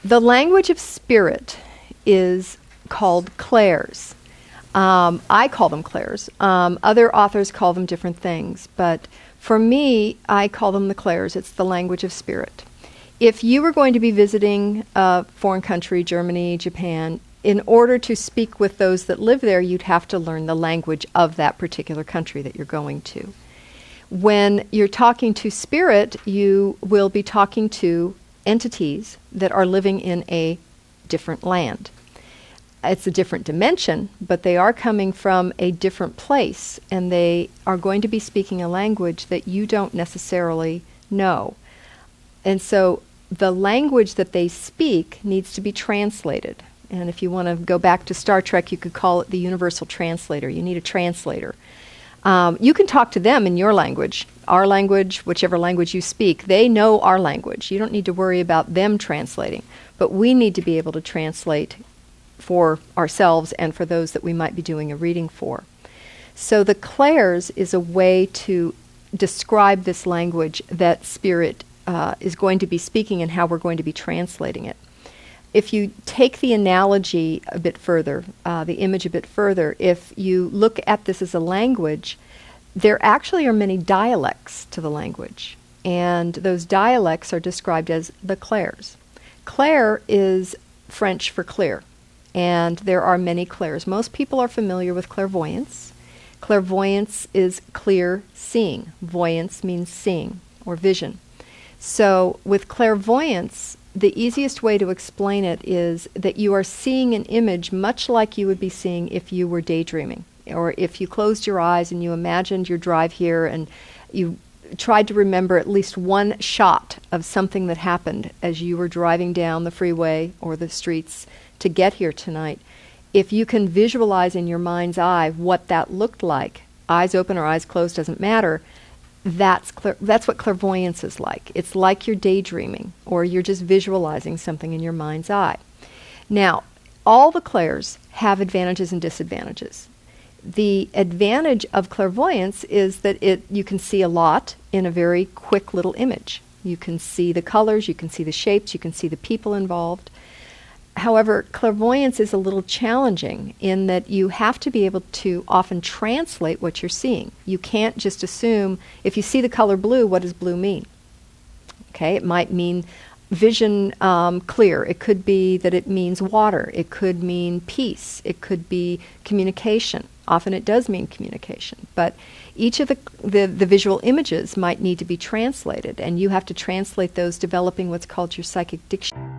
The language of spirit is called clairs. I call them clairs. Other authors call them different things, but for me, I call them the clairs. It's the language of spirit. If you were going to be visiting a foreign country, Germany, Japan, in order to speak with those that live there, you'd have to learn the language of that particular country that you're going to. When you're talking to spirit, you will be talking to entities that are living in a different land. It's a different dimension, but they are coming from a different place, and they are going to be speaking a language that you don't necessarily know. And so the language that they speak needs to be translated. And if you want to go back to Star Trek, you could call it the universal translator. You need a translator. You can talk to them in your language, our language, whichever language you speak. They know our language. You don't need to worry about them translating. But we need to be able to translate for ourselves and for those that we might be doing a reading for. So the clairs is a way to describe this language that spirit is going to be speaking and how we're going to be translating it. If you take the analogy a bit further, the image a bit further, if you look at this as a language, there actually are many dialects to the language, and those dialects are described as the clairs. Clair is French for clear, and there are many clairs. Most people are familiar with clairvoyance. Clairvoyance is clear seeing. Voyance means seeing or vision. So with clairvoyance, the easiest way to explain it is that you are seeing an image much like you would be seeing if you were daydreaming, or if you closed your eyes and you imagined your drive here and you tried to remember at least one shot of something that happened as you were driving down the freeway or the streets to get here tonight. If you can visualize in your mind's eye what that looked like, eyes open or eyes closed, doesn't matter, that's what clairvoyance is like. It's like you're daydreaming, or you're just visualizing something in your mind's eye. Now, all the clairs have advantages and disadvantages. The advantage of clairvoyance is that you can see a lot in a very quick little image. You can see the colors, you can see the shapes, you can see the people involved. However, clairvoyance is a little challenging in that you have to be able to often translate what you're seeing. You can't just assume, if you see the color blue, what does blue mean? Okay, it might mean vision clear. It could be that it means water. It could mean peace. It could be communication. Often it does mean communication. But each of the visual images might need to be translated, and you have to translate those, developing what's called your psychic dictionary.